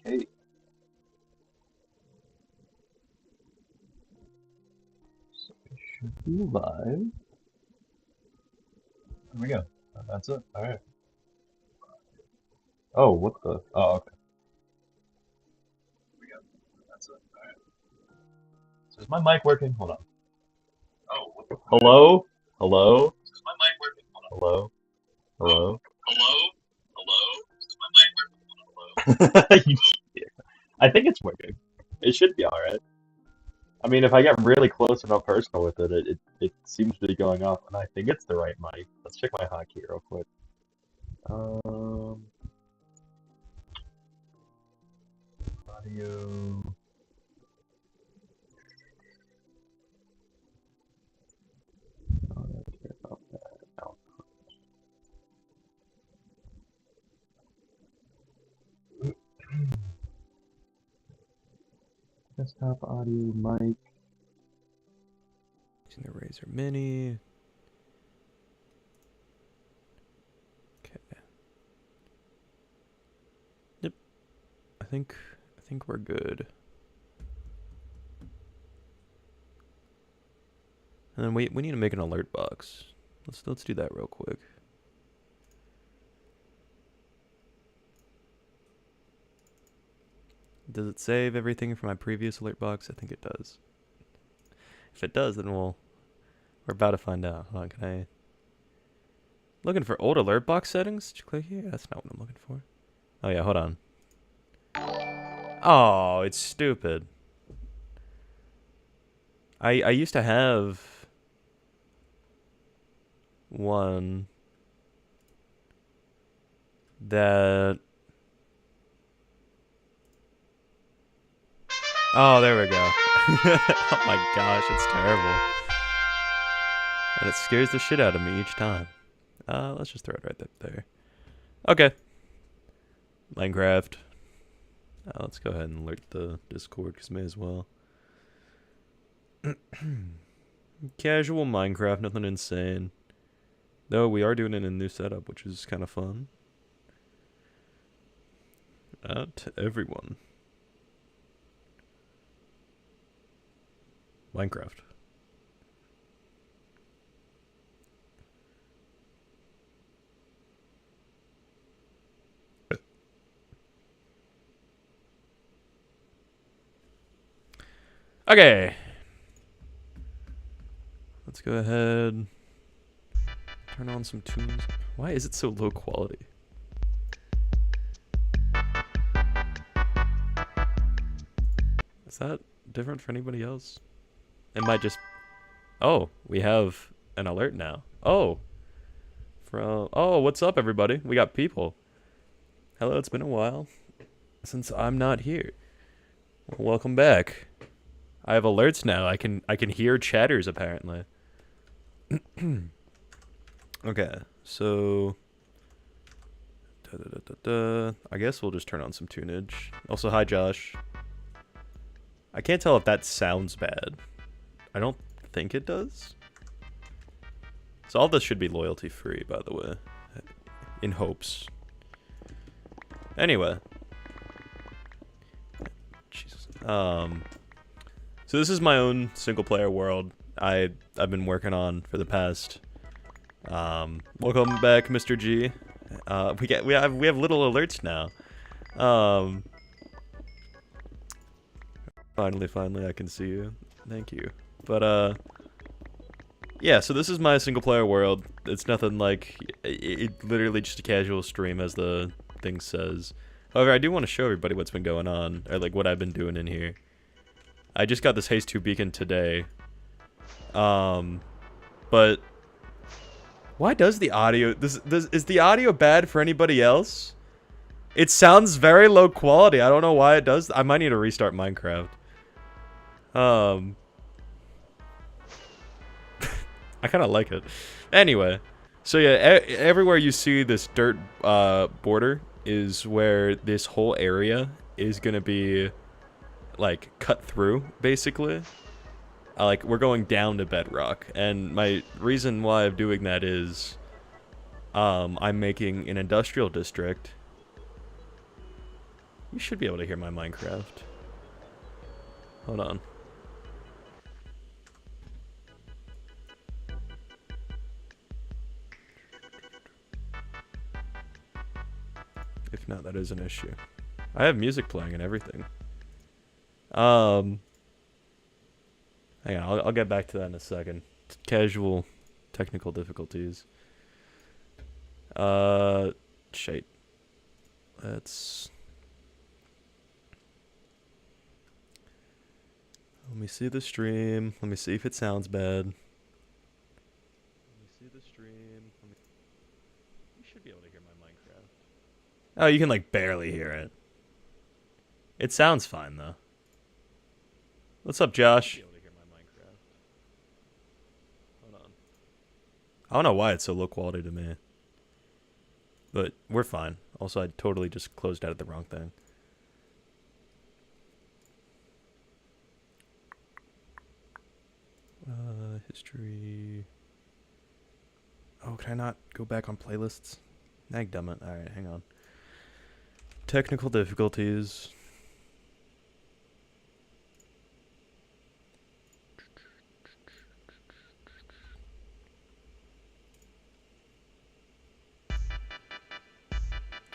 Okay, so we should be live. There we go. That's it. All right. Oh, what the? Oh, okay. There we go. That's it. All right. So is my mic working? Hold on. Oh, what the? Hello? Hello? Is my mic working? Hold on. Hello? Hello? Hello? Hello? Is my mic working? Hello? I think it's working. It should be all right. I mean, if I get really close and not personal with it, it seems to be going off, and I think it's the right mic. Let's check my hotkey real quick. Um, audio. I don't care about that. Desktop audio mic. Using the Razer Mini. Okay. Yep. I think we're good. And then we need to make an alert box. Let's do that real quick. Does it save everything from my previous alert box? I think it does. If it does, then we're about to find out. Hold on, can I... Looking for old alert box settings? Did you click here? That's not what I'm looking for. Oh yeah, hold on. Oh, it's stupid. I used to have one that... Oh, there we go. Oh my gosh, it's terrible. And it scares the shit out of me each time. Let's just throw it right there. Okay. Minecraft. Let's go ahead and alert the Discord, because may as well. Casual Minecraft, nothing insane. Though we are doing it in a new setup, which is kind of fun. To everyone. Minecraft. Okay. Let's go ahead. Turn on some tunes. Why is it so low quality? Is that different for anybody else? It might just... Oh, we have an alert now. Oh. Oh, what's up, everybody? We got people. Hello, it's been a while since I'm not here. Well, welcome back. I have alerts now. I can hear chatters, apparently. Okay, so... I guess we'll just turn on some tunage. Also, hi, Josh. I can't tell if that sounds bad. I don't think it does. So all this should be loyalty free, by the way. In hopes. Anyway. Jesus. So this is my own single player world I've been working on for the past. Welcome back, Mr. G. We have little alerts now. Finally, I can see you. Thank you. But yeah. So this is my single player world. It's nothing like it literally just a casual stream, as the thing says. However, I do want to show everybody what's been going on, or like what I've been doing in here. I just got this Haze 2 beacon today. But why does the audio... Is the audio bad for anybody else? It sounds very low quality. I don't know why it does. I might need to restart Minecraft. I kind of like it. Anyway. So yeah, everywhere you see this dirt border is where this whole area is going to be, like, cut through, basically. Like, we're going down to bedrock. And my reason why I'm doing that is... I'm making an industrial district. You should be able to hear my Minecraft. Hold on. If not, that is an issue. I have music playing and everything. Hang on, I'll get back to that in a second. Casual technical difficulties. Shit. Let's... Let me see the stream. Let me see if it sounds bad. Let me see the stream. You should be able to hear my Minecraft. Oh, you can like barely hear it. It sounds fine though. What's up, Josh? Hold on. I don't know why it's so low quality to me. But we're fine. Also, I totally just closed out of the wrong thing. History. Oh, can I not go back on playlists? Naggummit. Alright, hang on. Technical difficulties.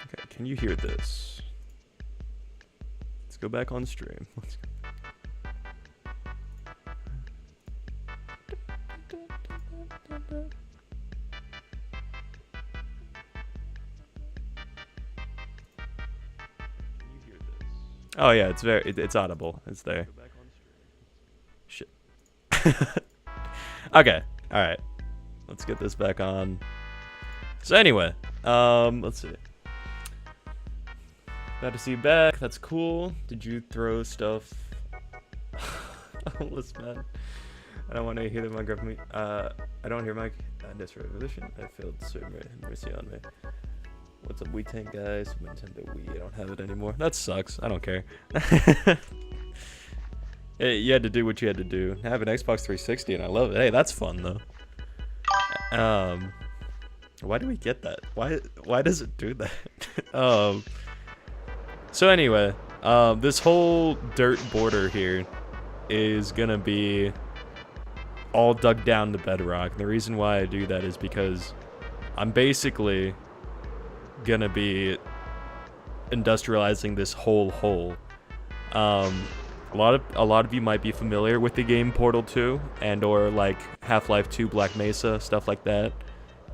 Okay, can you hear this? Let's go back on stream. Let's go. Oh yeah, it's audible. It's there. Shit. Okay. All right. Let's get this back on. So anyway, let's see. Glad to see you back. That's cool. Did you throw stuff? Listen, man. I don't want to hear the Minecraft. I don't hear Mike. This revolution. I failed so mercy on me. What's up, Wii Tank guys? Nintendo Wii. I don't have it anymore. That sucks. I don't care. Hey, you had to do what you had to do. I have an Xbox 360 and I love it. Hey, that's fun though. Why do we get that? Why does it do that? So anyway, this whole dirt border here is gonna be all dug down to bedrock. And the reason why I do that is because I'm basically gonna be industrializing this whole hole. A lot of you might be familiar with the game Portal 2 and or like Half-Life 2 Black Mesa, stuff like that.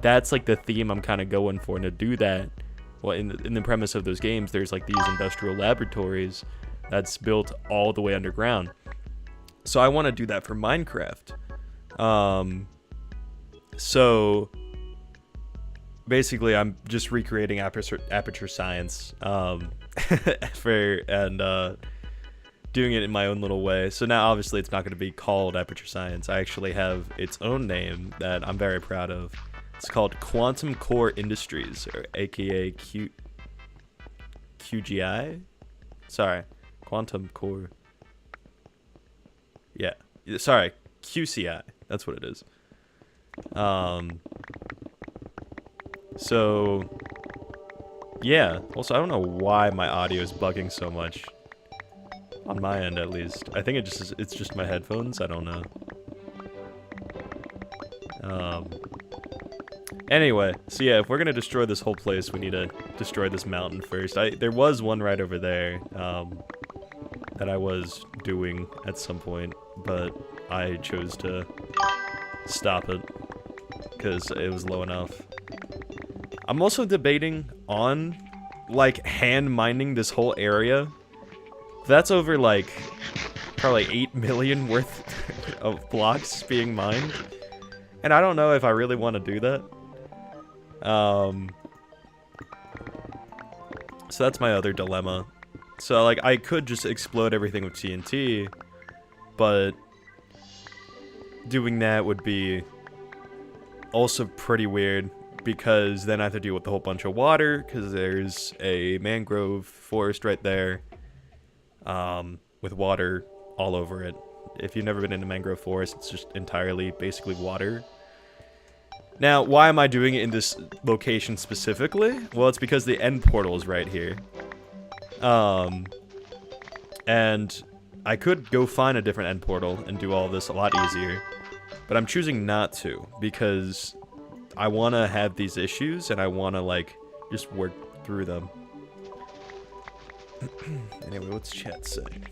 That's like the theme I'm kind of going for. And to do that, well, in the premise of those games, there's like these industrial laboratories that's built all the way underground. So I want to do that for Minecraft. So basically I'm just recreating Aperture Science doing it in my own little way. So now obviously it's not going to be called Aperture Science. I actually have its own name that I'm very proud of. It's called Quantum Core Industries, or aka QGI. Sorry, Quantum Core. Yeah, sorry, QCI. That's what it is. So yeah. Also, I don't know why my audio is bugging so much. On my end, at least. I think it's just my headphones. I don't know. Anyway, so yeah, if we're gonna destroy this whole place, we need to destroy this mountain first. There was one right over there that I was doing at some point, but I chose to stop it because it was low enough. I'm also debating on like hand mining this whole area. That's over like probably 8 million worth of blocks being mined. And I don't know if I really want to do that. So that's my other dilemma. So like I could just explode everything with TNT, but doing that would be also pretty weird because then I have to deal with a whole bunch of water because there's a mangrove forest right there. With water all over it. If you've never been in a mangrove forest, it's just entirely basically water. Now, why am I doing it in this location specifically? Well, it's because the end portal is right here. And I could go find a different end portal and do all this a lot easier. But I'm choosing not to, because I want to have these issues, and I want to, like, just work through them. Anyway, what's chat saying?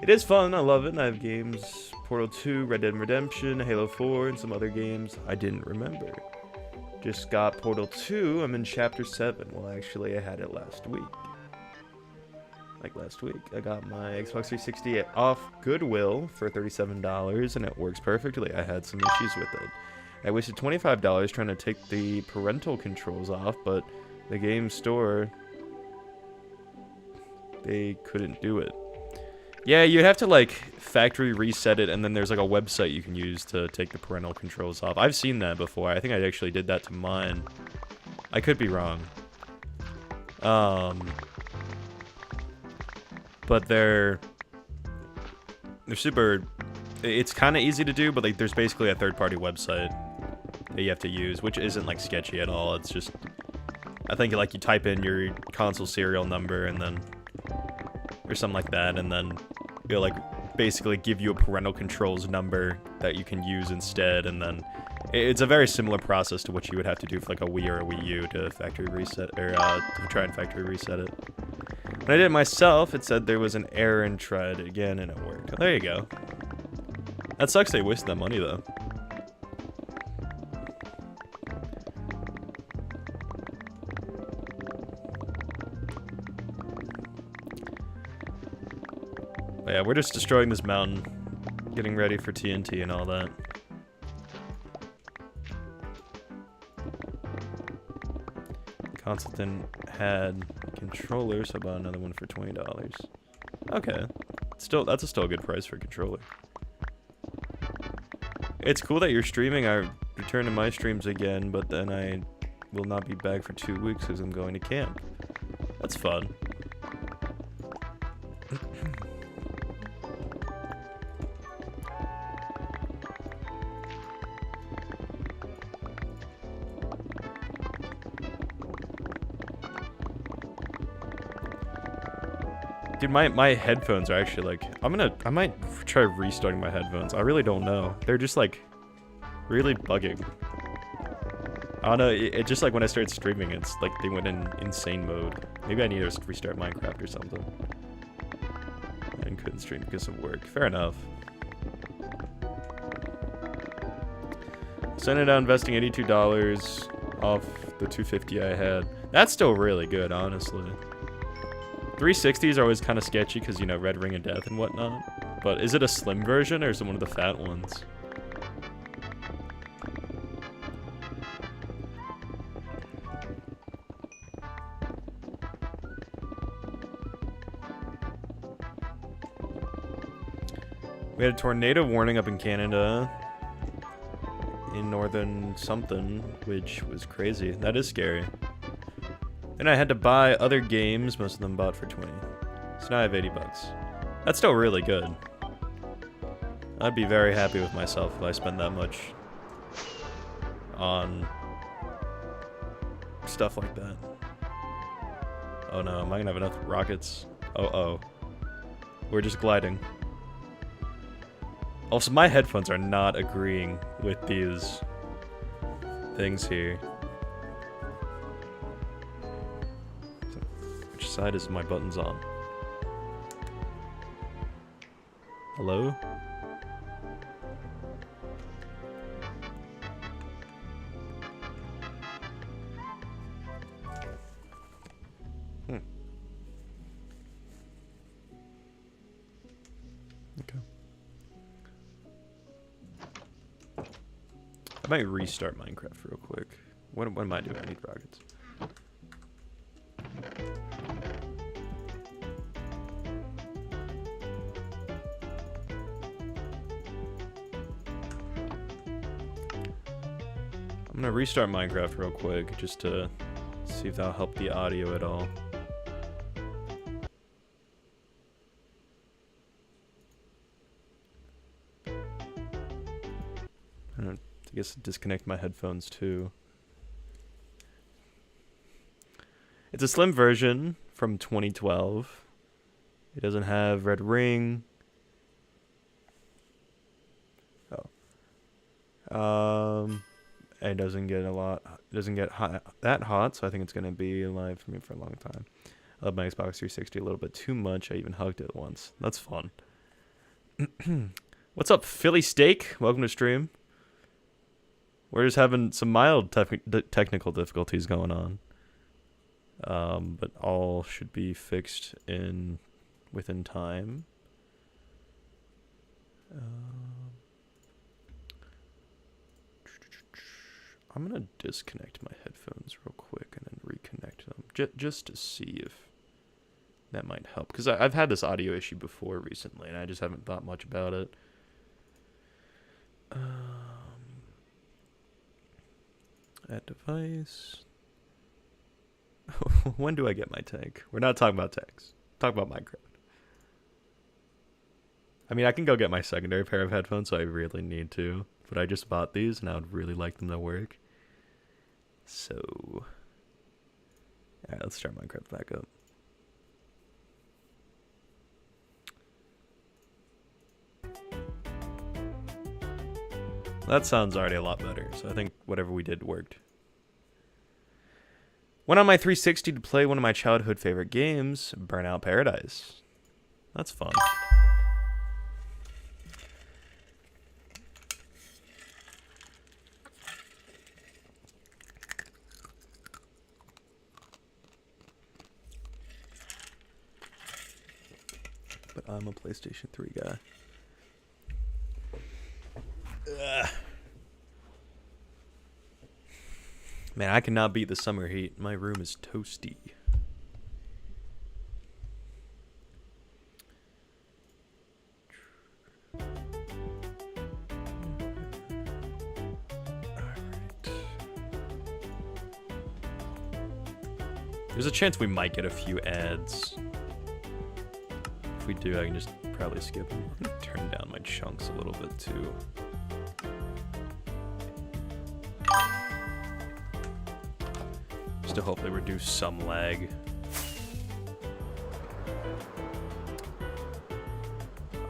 It is fun, I love it, and I have games, Portal 2, Red Dead Redemption, Halo 4, and some other games I didn't remember. Just got Portal 2, I'm in Chapter 7. Well, actually, I had it last week. Like last week, I got my Xbox 360 off Goodwill for $37, and it works perfectly. I had some issues with it. I wasted $25 trying to take the parental controls off, but the game store, they couldn't do it. Yeah, you'd have to, like, factory reset it, and then there's, like, a website you can use to take the parental controls off. I've seen that before. I think I actually did that to mine. I could be wrong. But they're super... It's kind of easy to do, but, like, there's basically a third-party website that you have to use, which isn't, like, sketchy at all. It's just... I think, like, you type in your console serial number, and then... or something like that, and then it'll, like, basically give you a parental controls number that you can use instead, and then it's a very similar process to what you would have to do for, like, a Wii or a Wii U to factory reset, or to try and factory reset it. When I did it myself, it said there was an error and tried it again, and it worked. Oh, there you go. That sucks they wasted that money, though. But yeah, we're just destroying this mountain, getting ready for TNT and all that. Consultant had controllers, so I bought another one for $20. Okay, that's still a good price for a controller. It's cool that you're streaming. I return to my streams again, but then I will not be back for 2 weeks because I'm going to camp. That's fun. Dude, my headphones are actually like, I might try restarting my headphones. I really don't know. They're just like really bugging. I don't know, it just like when I started streaming, it's like they went in insane mode. Maybe I need to restart Minecraft or something. And couldn't stream because of work. Fair enough. So I ended up investing $82 off the $250 I had. That's still really good, honestly. 360s are always kind of sketchy because, you know, Red Ring of Death and whatnot. But is it a slim version or is it one of the fat ones? We had a tornado warning up in Canada. In northern something, which was crazy. That is scary. And I had to buy other games, most of them bought for 20. So now I have 80 bucks. That's still really good. I'd be very happy with myself if I spend that much on stuff like that. Oh no, am I gonna have enough rockets? Oh. We're just gliding. Also, my headphones are not agreeing with these things here. Which side is my buttons on? Hello? Okay. I might restart Minecraft real quick. What am I doing? I need rockets. I'm gonna restart Minecraft real quick just to see if that'll help the audio at all. I guess disconnect my headphones too. It's a slim version from 2012. It doesn't have red ring. It doesn't get that hot, so I think it's gonna be alive for me for a long time. I love my Xbox 360 a little bit too much. I even hugged it once. That's fun. What's up, Philly Steak? Welcome to stream. We're just having some mild technical difficulties going on. But all should be fixed within time. I'm gonna disconnect my headphones real quick and then reconnect them just to see if that might help, because I've had this audio issue before recently and I just haven't thought much about it. Add device. When do I get my tank? We're not talking about tanks. Talk about Minecraft. I mean, I can go get my secondary pair of headphones, so I really need to. But I just bought these, and I would really like them to work. So, alright, let's start Minecraft back up. That sounds already a lot better, so I think whatever we did worked. Went on my 360 to play one of my childhood favorite games, Burnout Paradise. That's fun. But I'm a PlayStation 3 guy. Ugh. Man, I cannot beat the summer heat. My room is toasty. There's a chance we might get a few ads. If we do, I can just probably skip them. I'm gonna turn down my chunks a little bit too. Just to hopefully reduce some lag.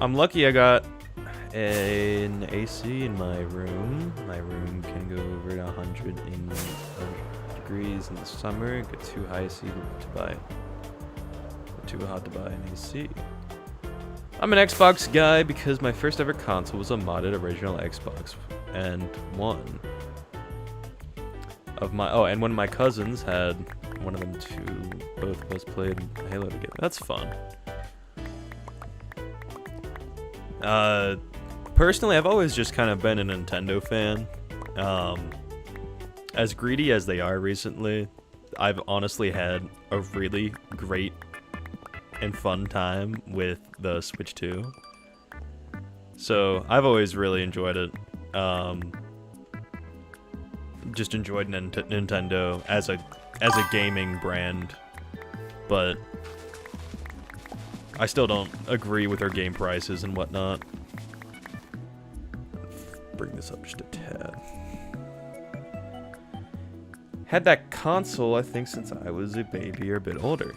I'm lucky I got an AC in my room. My room can go over 100 degrees in the summer. Get too high AC to buy. Too hot to buy an AC. I'm an Xbox guy because my first ever console was a modded original Xbox, and one of my and one of my cousins had one of them too. Both of us played Halo together. That's fun. Personally, I've always just kind of been a Nintendo fan. As greedy as they are recently, I've honestly had a really great and fun time with the Switch 2. So I've always really enjoyed it. Just enjoyed Nintendo as a gaming brand, but I still don't agree with their game prices and whatnot. Bring this up just a tad. Had that console, I think, since I was a baby or a bit older.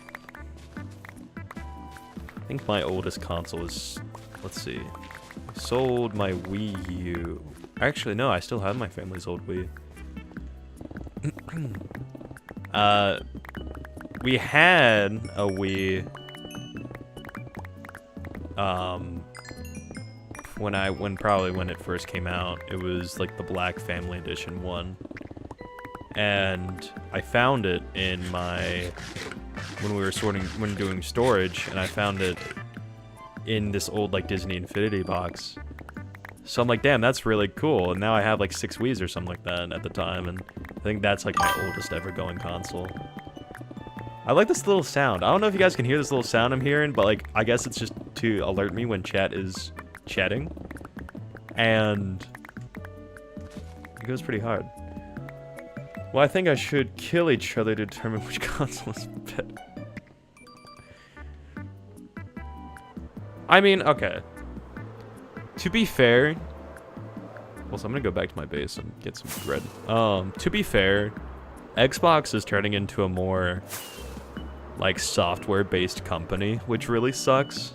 I think my oldest console is, let's see, I sold my Wii U. Actually, no, I still have my family's old Wii. We had a Wii when it first came out. It was like the Black Family Edition one, and I found it in my when doing storage, and I found it in this old like Disney Infinity box. So I'm like, damn, that's really cool. And now I have like 6 Wiis or something like that at the time, and I think that's like my oldest ever going console. I like this little sound. I don't know if you guys can hear this little sound I'm hearing, but like, I guess it's just to alert me when chat is chatting. And it goes pretty hard. Well, I think I should kill each other to determine which console is better. I mean, okay. To be fair, Also, I'm gonna go back to my base and get some bread. To be fair, Xbox is turning into a more like software-based company, which really sucks.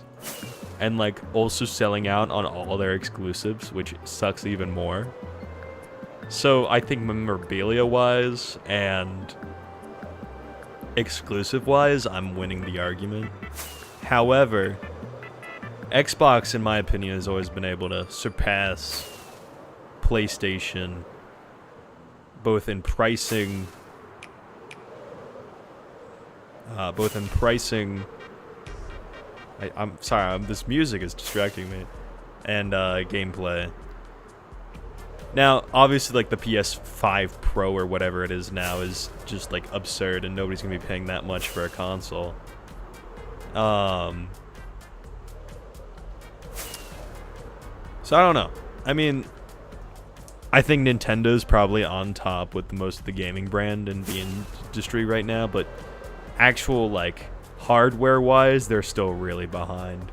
And like also selling out on all their exclusives, which sucks even more. So I think memorabilia-wise and exclusive-wise, I'm winning the argument. However, Xbox, in my opinion, has always been able to surpass PlayStation, both in pricing, I'm sorry, this music is distracting me, and gameplay. Now, obviously, like the PS5 Pro or whatever it is now is just like absurd, and nobody's gonna be paying that much for a console. So I don't know. I mean, I think Nintendo's probably on top with most of the gaming brand in the industry right now, but actual like hardware-wise, they're still really behind.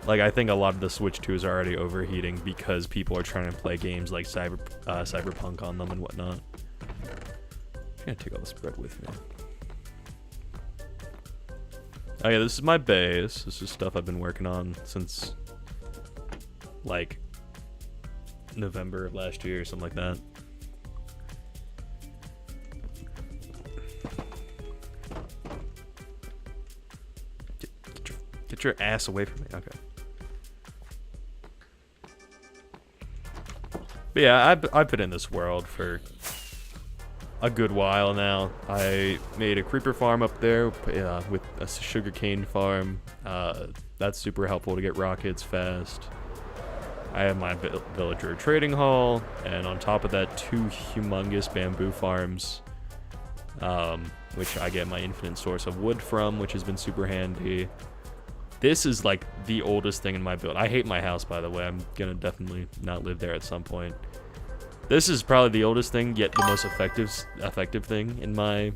Like, I think a lot of the Switch 2s are already overheating because people are trying to play games like Cyberpunk on them and whatnot. I'm gonna take all this bread with me. Oh yeah, this is my base. This is stuff I've been working on since like November of last year or something like that. Get your ass away from me. Okay. But yeah, I've been in this world for a good while now. I made a creeper farm up there with a sugarcane farm. That's super helpful to get rockets fast. I have my villager trading hall, and on top of that, 2 humongous bamboo farms, which I get my infinite source of wood from, which has been super handy. This is like the oldest thing in my build. I hate my house, by the way. I'm gonna definitely not live there at some point. This is probably the oldest thing, yet the most effective thing in my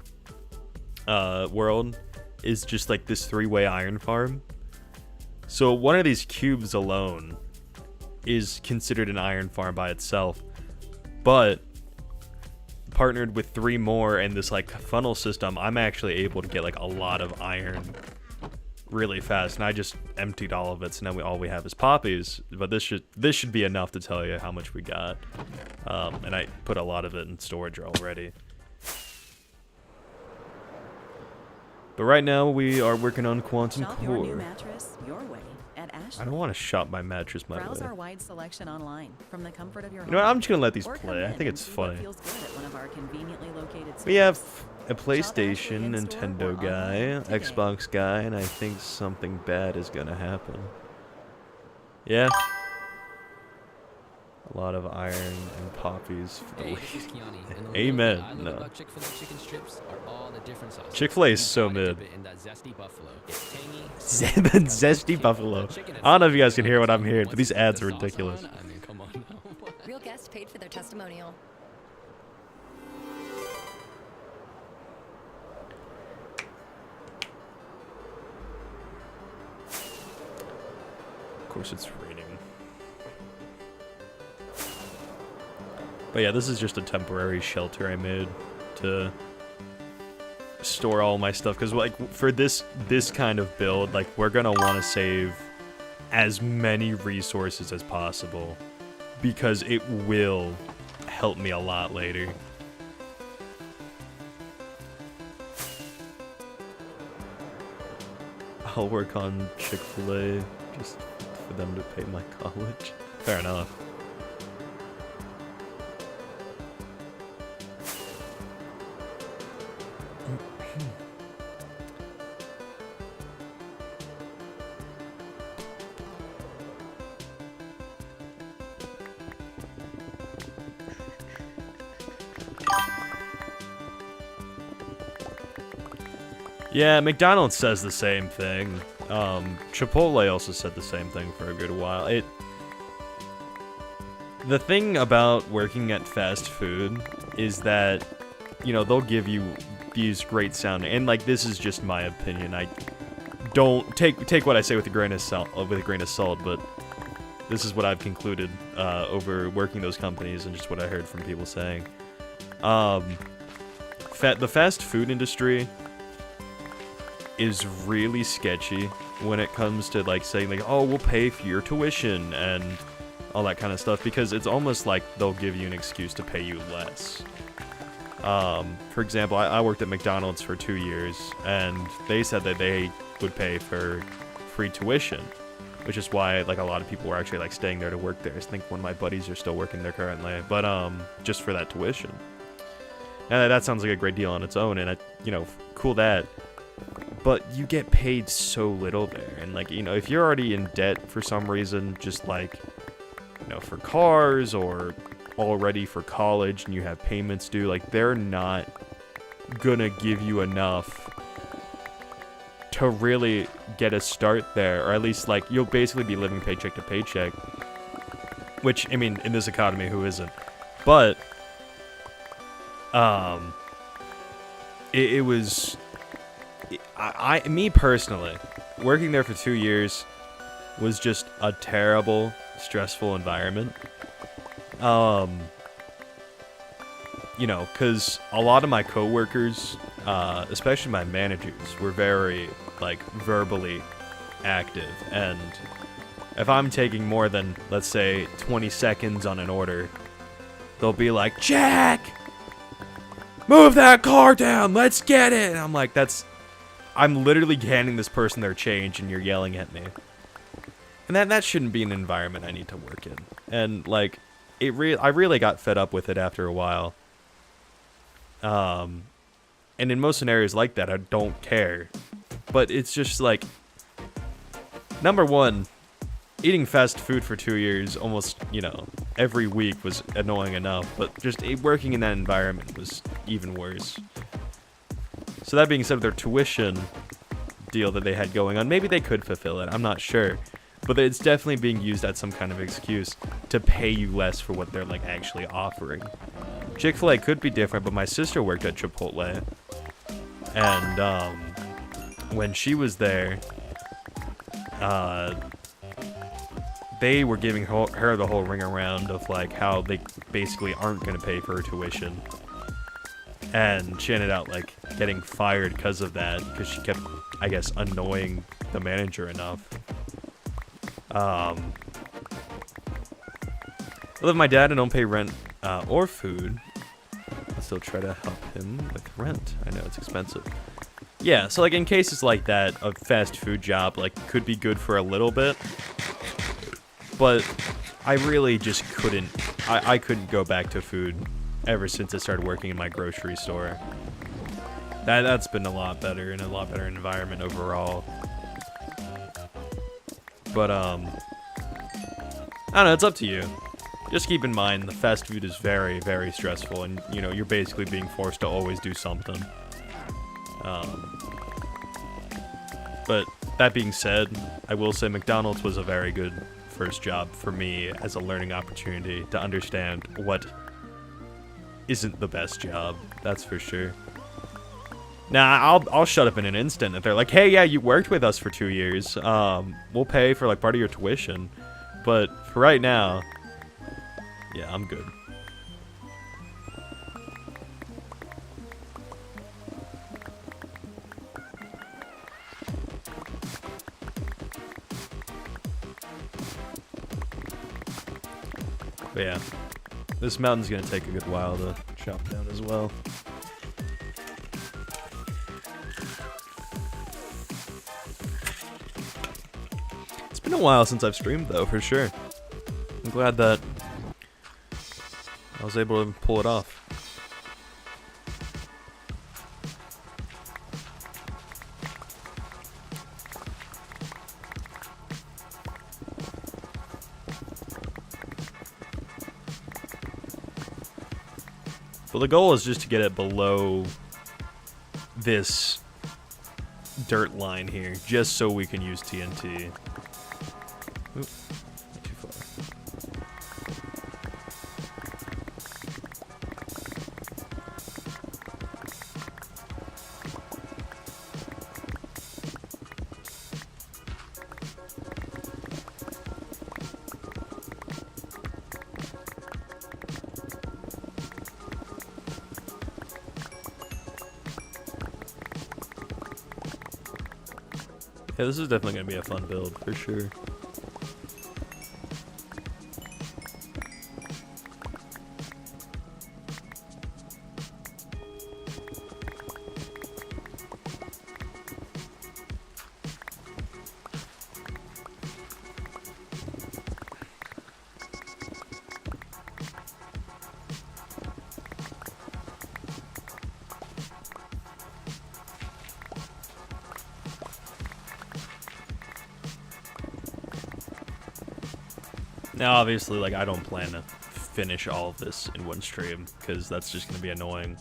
world is just like this 3-way iron farm. So one of these cubes alone is considered an iron farm by itself, but partnered with 3 more and this like funnel system, I'm actually able to get like a lot of iron really fast, and I just emptied all of it, so now all we have is poppies. But this should be enough to tell you how much we got, and I put a lot of it in storage already. But right now we are working on Quantum Shop Core. your new mattress your way at Ashley. I don't want to shop my mattress my Browse way. our wide selection online from the comfort of your home. You know what, I'm just gonna let these Or come play. I in think and it's see what funny. feels good at one of our conveniently located We have stores. a PlayStation, in-store or Nintendo guy, online today. Xbox guy, and I think something bad is gonna happen. Yeah. A lot of iron and poppies for the week. Amen. No. Chick-fil-A is so mid. Zesty Buffalo. I don't know if you guys can hear what I'm hearing, but these ads are ridiculous. Real guests paid for their testimonial. Of course it's raining. But yeah, this is just a temporary shelter I made to store all my stuff, because like for this kind of build, like we're gonna want to save as many resources as possible, because it will help me a lot later. I'll work on Chick-fil-A just for them to pay my college. Fair enough. Yeah, McDonald's says the same thing. Chipotle also said the same thing for a good while. The thing about working at fast food is that, you know, they'll give you these great sounding, and like this is just my opinion. I don't take what I say with a grain of salt, but This is what I've concluded over working those companies and just what I heard from people saying. The fast food industry is really sketchy when it comes to like saying like, oh, we'll pay for your tuition and all that kind of stuff, because it's almost like they'll give you an excuse to pay you less. For example, I worked at McDonald's for 2 years, and they said that they would pay for free tuition, which is why like a lot of people were actually like staying there to work there. I think one of my buddies are still working there currently, but just for that tuition. And that sounds like a great deal on its own, and cool that. But you get paid so little there, and like, if you're already in debt for some reason, just like, for cars or already for college and you have payments due, like, they're not gonna give you enough to really get a start there, or at least like you'll basically be living paycheck to paycheck, which, I mean, in this economy, who isn't? But me personally, working there for 2 years was just a terrible, stressful environment. Because a lot of my coworkers, especially my managers, were very, like, verbally active. And if I'm taking more than, let's say, 20 seconds on an order, they'll be like, Jack! Move that car down! Let's get it! And I'm like, I'm literally handing this person their change and you're yelling at me. And that shouldn't be an environment I need to work in. And, like, I really got fed up with it after a while. And in most scenarios like that, I don't care. But it's just like, number one, eating fast food for 2 years almost, every week was annoying enough. But just working in that environment was even worse. So that being said, their tuition deal that they had going on, maybe they could fulfill it. I'm not sure. But it's definitely being used as some kind of excuse to pay you less for what they're, like, actually offering. Chick-fil-A could be different, but my sister worked at Chipotle. And, when she was there, they were giving her the whole ring around of, like, how they basically aren't going to pay for her tuition. And she ended up, like, getting fired because of that, because she kept, I guess, annoying the manager enough. I live with my dad and don't pay rent or food. I still try to help him with rent. I know it's expensive. Yeah, so like in cases like that, a fast food job like could be good for a little bit, but I really just couldn't. I couldn't go back to food ever since I started working in my grocery store. That's been a lot better and a lot better environment overall. But, I don't know, it's up to you. Just keep in mind, the fast food is very, very stressful, and, you're basically being forced to always do something. But, that being said, I will say McDonald's was a very good first job for me as a learning opportunity to understand what isn't the best job, that's for sure. Now, I'll shut up in an instant if they're like, hey, yeah, you worked with us for 2 years. We'll pay for, like, part of your tuition. But for right now, yeah, I'm good. But yeah, this mountain's gonna take a good while to chop down as well. It's been a while since I've streamed, though, for sure. I'm glad that I was able to pull it off. But the goal is just to get it below this dirt line here, just so we can use TNT. Oop, not too far. Yeah, this is definitely gonna be a fun build for sure. Now, obviously, like, I don't plan to finish all of this in one stream, because that's just going to be annoying.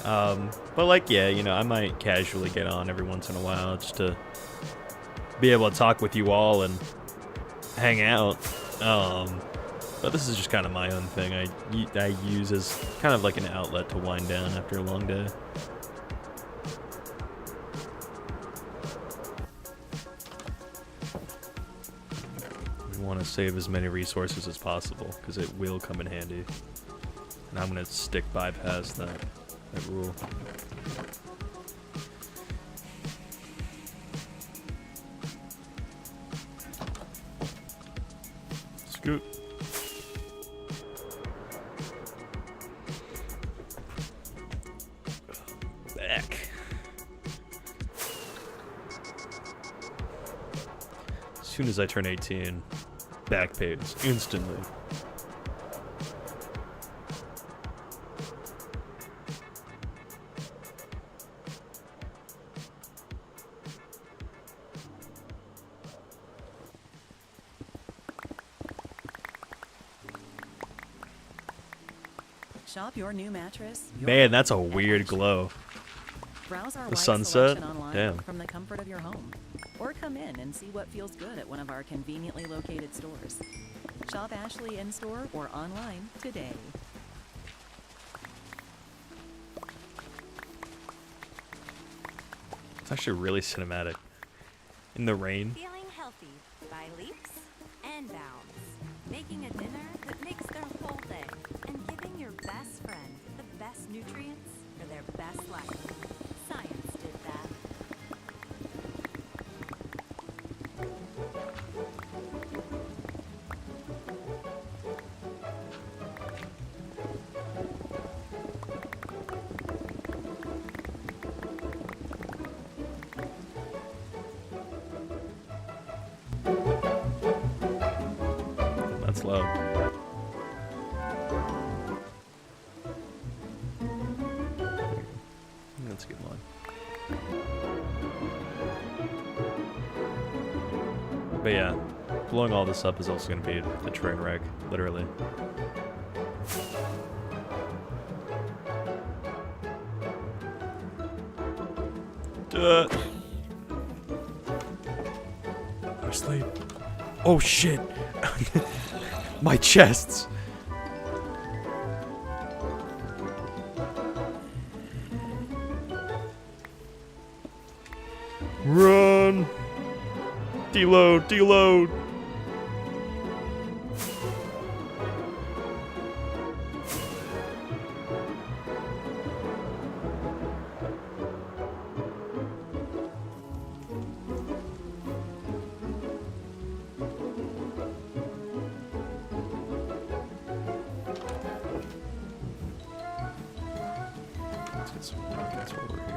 But, like, yeah, you know, I might casually get on every once in a while just to be able to talk with you all and hang out. But this is just kind of my own thing. I use as kind of like an outlet to wind down after a long day. Want to save as many resources as possible because it will come in handy, and I'm gonna stick bypass that rule. Scoot. Back. As soon as I turn 18. Back page instantly. Shop your new mattress. Your Man, that's a way at weird Action. glow. Browse our The wide sunset? selection online Damn. from the comfort of your home. Or come in and see what feels good at one of our conveniently located stores. Shop Ashley in-store or online today. It's actually really cinematic. In the rain. Feeling healthy by leaps and bounds. Making a dinner that makes their whole day. And giving your best friend the best nutrients for their best life. Science did that. That's loud. That's a good one. But yeah, blowing all this up is also going to be a train wreck, literally. Duh. I'm asleep. Oh shit! My chests! Run! Deload, deload! Let's get some rockets while we're here.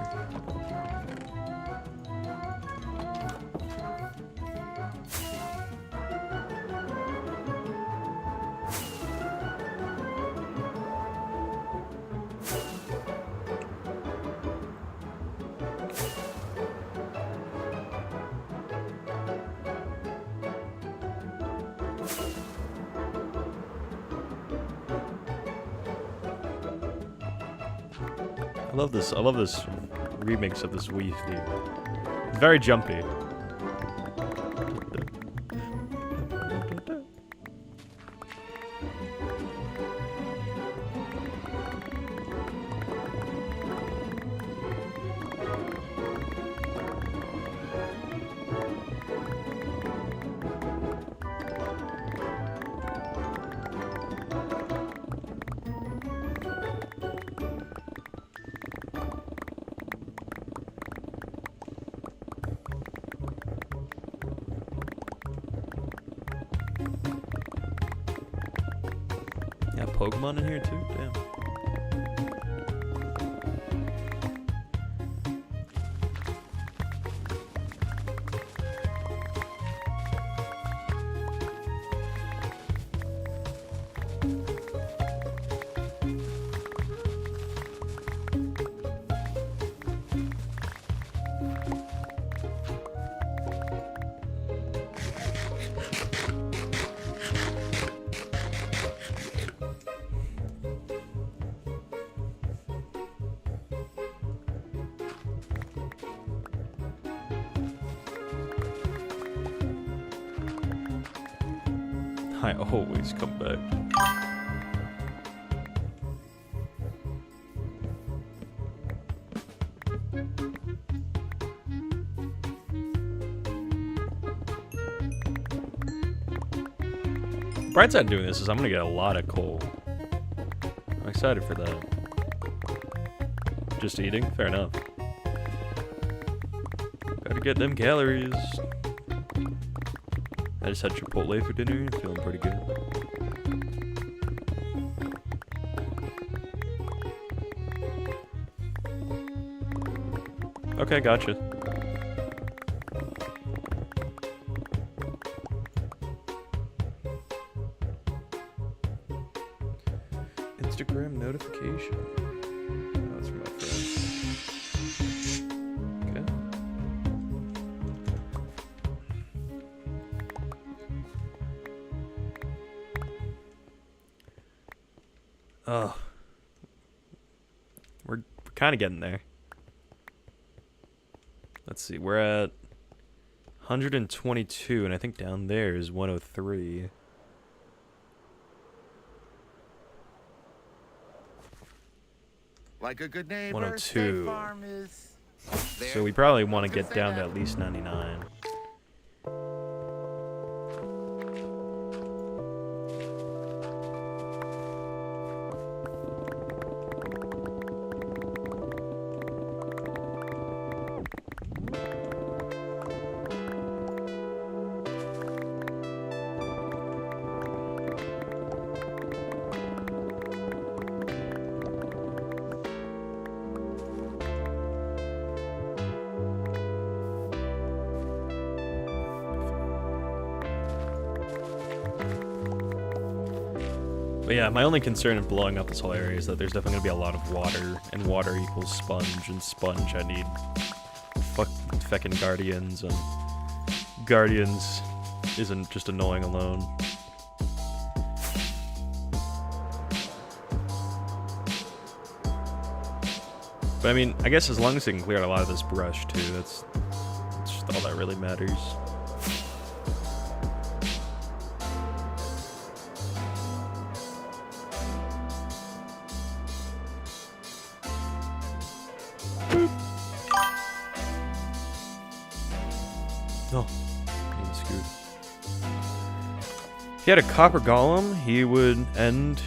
I love this. I love this remix of this Wii theme. It's very jumpy. Pokemon in here too? Damn. I always come back. Bright side doing this is I'm gonna get a lot of coal. I'm excited for that. Just eating? Fair enough. Gotta get them calories. I just had Chipotle for dinner, feeling pretty good. Okay, gotcha. Instagram notification. Oh, that's from my friend. Okay. Oh, we're kind of getting there. Let's see, we're at 122, and I think down there is 103. Like a good neighbor, 102. State Farm is there. So we probably want to get down to at least 99. But yeah, my only concern in blowing up this whole area is that there's definitely gonna be a lot of water, and water equals sponge, and sponge I need feckin' guardians, and guardians isn't just annoying alone. But I mean, I guess as long as they can clear out a lot of this brush too, that's just all that really matters. Oh, getting screwed. If he had a copper golem, he would end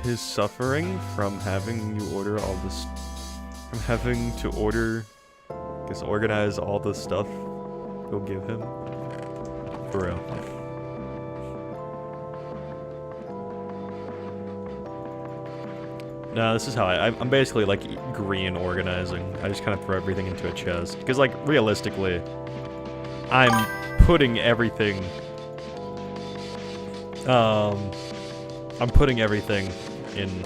his suffering from having to order all this, from having to order, organize all the stuff he'll give him. For real. No, this is how I'm basically like green organizing. I just kind of throw everything into a chest. Because like realistically, I'm putting everything in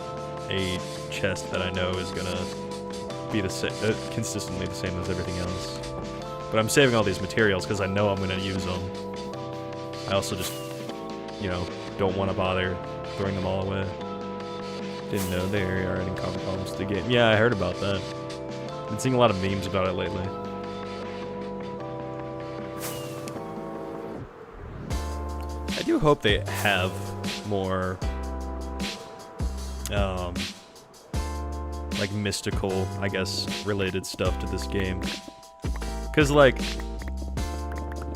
a chest that I know is gonna be the consistently the same as everything else. But I'm saving all these materials because I know I'm gonna use them. I also just, you know, don't want to bother throwing them all away. Didn't know there are any copper columns to the game. Yeah, I heard about that. Been seeing a lot of memes about it lately. I do hope they have more like mystical, I guess, related stuff to this game. Cause like,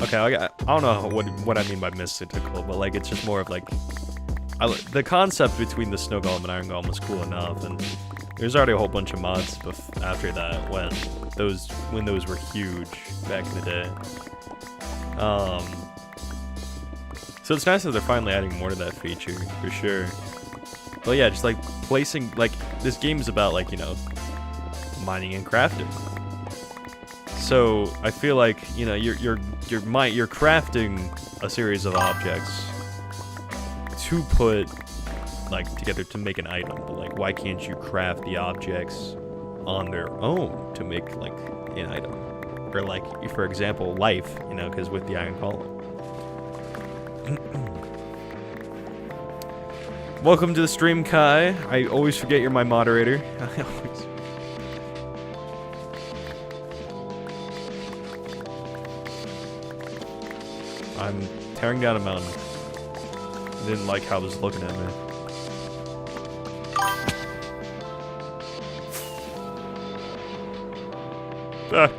okay, I don't know what I mean by mystical, but like it's just more of like, the concept between the Snow Golem and Iron Golem was cool enough, and there's already a whole bunch of mods after that when those were huge back in the day. So it's nice that they're finally adding more to that feature, for sure. But yeah, just like placing, like, this game is about, like, you know, mining and crafting. So I feel like, you know, you're crafting a series of objects to put, like, together to make an item. But, like, why can't you craft the objects on their own to make, like, an item? Or, like, for example, life, you know, because with the Iron Column. Welcome to the stream, Kai. I always forget you're my moderator. I always... I'm tearing down a mountain. I didn't like how it was looking at me. Ah.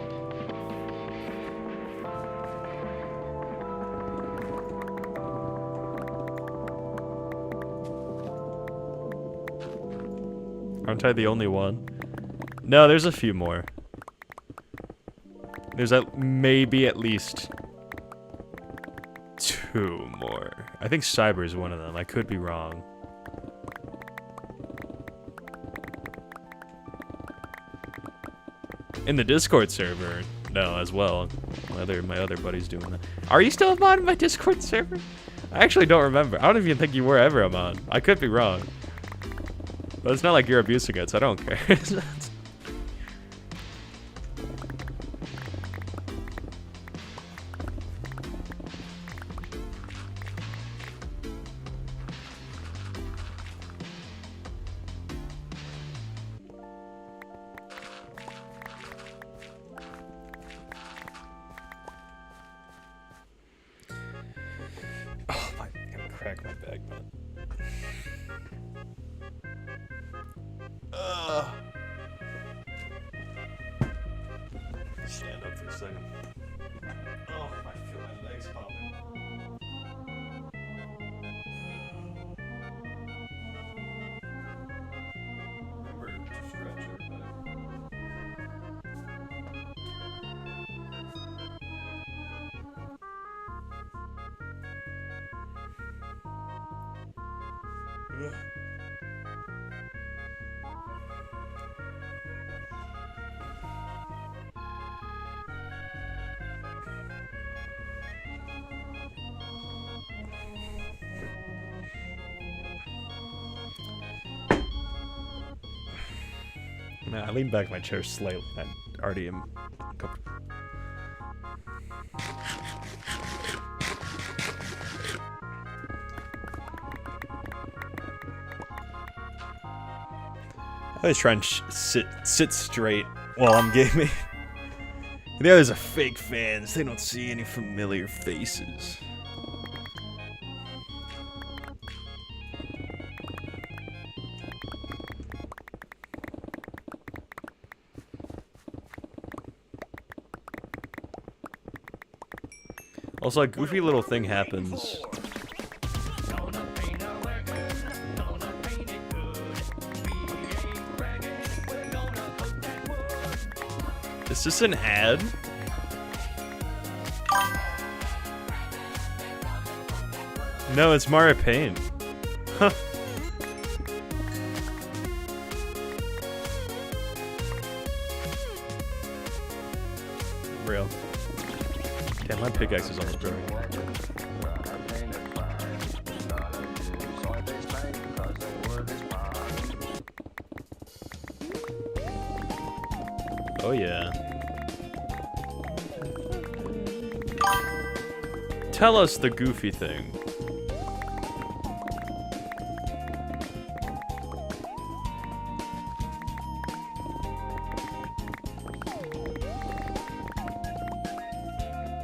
Aren't I the only one? No, there's a few more. There's maybe at least 2 more. I think Cyber is one of them. I could be wrong. In the Discord server, no, as well. My other buddy's doing that. Are you still a mod in my Discord server? I actually don't remember. I don't even think you were ever a mod. I could be wrong. But it's not like you're abusing it, so I don't care. Oh my, I'm gonna crack my bag, man. Stand up for a second. Oh, I feel my legs popping. Remember to stretch, everybody. Ugh. Man, I leaned back in my chair slightly. I already am comfortable. I always try and sit straight while I'm gaming. The others are fake fans. They don't see any familiar faces. Also, a goofy little thing happens. Is this an ad? No, it's Mario Paint. Huh. Real. Damn, my pickaxe is almost broken. Oh yeah. Tell us the goofy thing.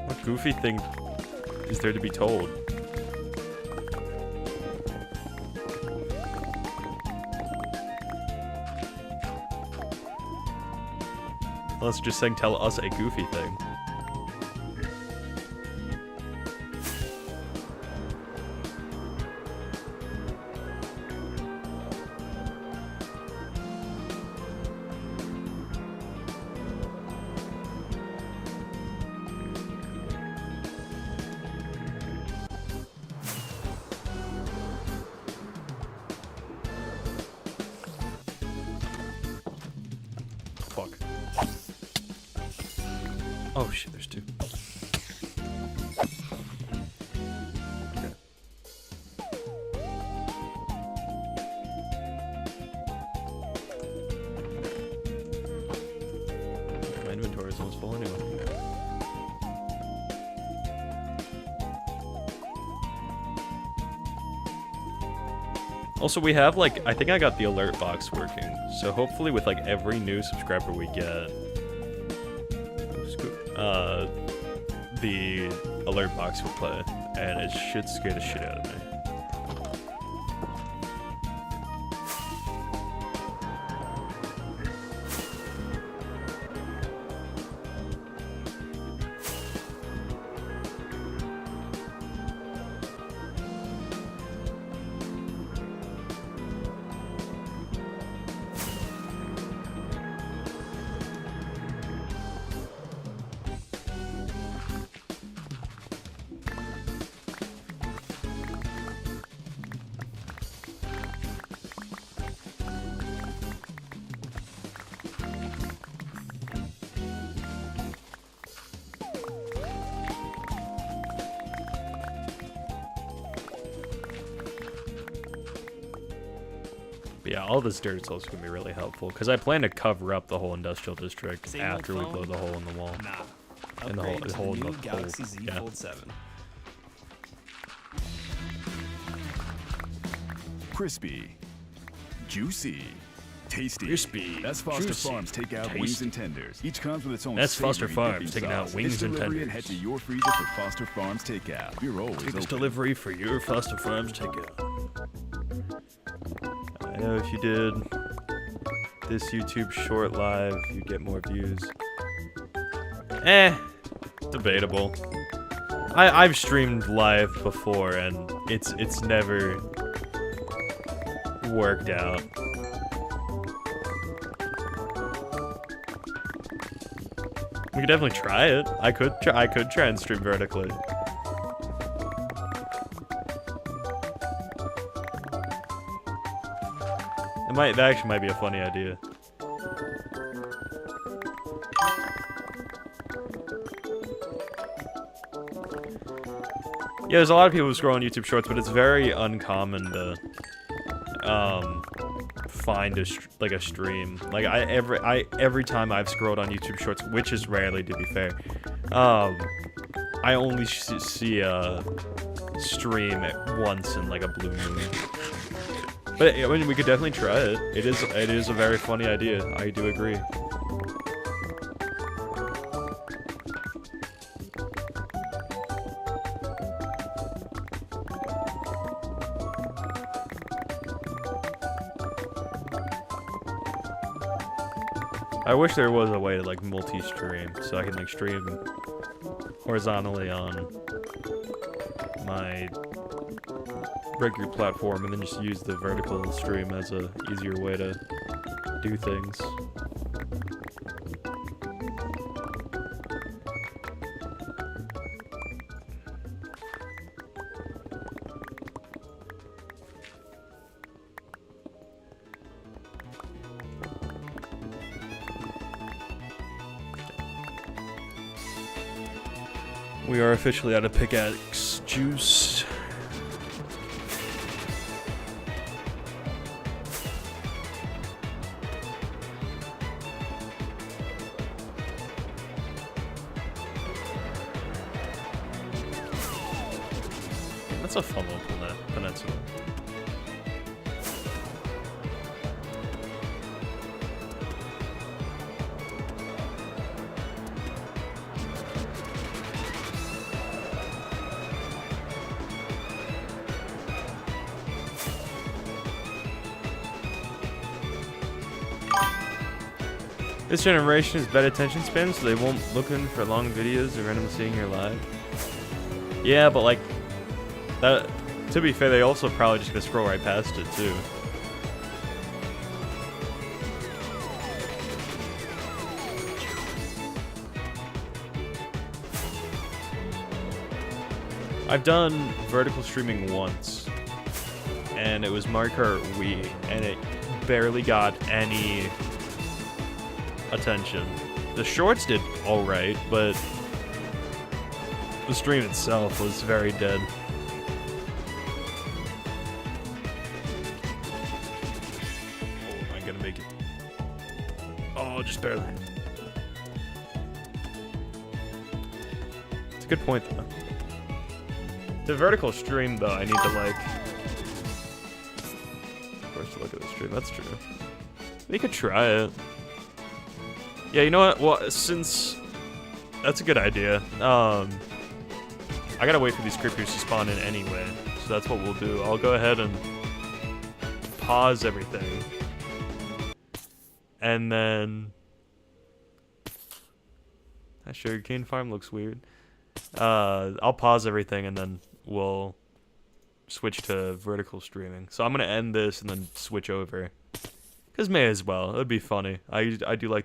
What goofy thing is there to be told? Let's just saying tell us a goofy thing. fuck. Oh shit, there's two. Okay. My inventory is almost full anyway. Also, we have, like, I think I got the alert box working. So hopefully with, like, every new subscriber we get, the alert box will play. And it should scare the shit out of me. But yeah, all this dirt is also going to be really helpful, because I plan to cover up the whole industrial district Same after we old blow phone? the hole in the wall. Nah. And the whole- Upgrade the to hole in new the Galaxy hole, Z yeah. Fold 7. Crispy, juicy, tasty. Crispy, That's Foster juicy, Farms takeout wings tasty. and tenders. Each comes with its own. That's Foster savory Farms dipping taking out sauce. wings It's and delivery tenders. Head to your freezer for Foster Farms takeout. We're always Biggest open. delivery for your Foster Farms takeout. I know if you did this YouTube short live, you get more views. Debatable. I've streamed live before and it's never worked out. We could definitely try it. I could try and stream vertically. That actually might be a funny idea. Yeah, there's a lot of people who scroll on YouTube Shorts, but it's very uncommon to find a stream. Like every time I've scrolled on YouTube Shorts, which is rarely to be fair, I only see a stream at once in like a blue moon. But I mean, we could definitely try it. It is a very funny idea. I do agree. I wish there was a way to like multi-stream, so I can like stream horizontally on my regular platform and then just use the vertical stream as a easier way to do things. We are officially out of pickaxe juice. That's a fun little peninsula. This generation has bad attention span, so they won't look in for long videos or randomly seeing your live. Yeah, but like that. To be fair, they also probably just gonna scroll right past it too. I've done vertical streaming once, and it was Mario Kart Wii, and it barely got any attention. The shorts did alright, but the stream itself was very dead. Oh, am I gonna make it? Oh, just barely. It's a good point, though. The vertical stream, though, I need to, like... Of course, to look at the stream. That's true. We could try it. Yeah, you know what? Well, since... That's a good idea. I gotta wait for these creepers to spawn in anyway. So that's what we'll do. I'll go ahead and pause everything. And then... That sugarcane farm looks weird. I'll pause everything and then we'll switch to vertical streaming. So I'm gonna end this and then switch over. Cause may as well. It would be funny. I do like the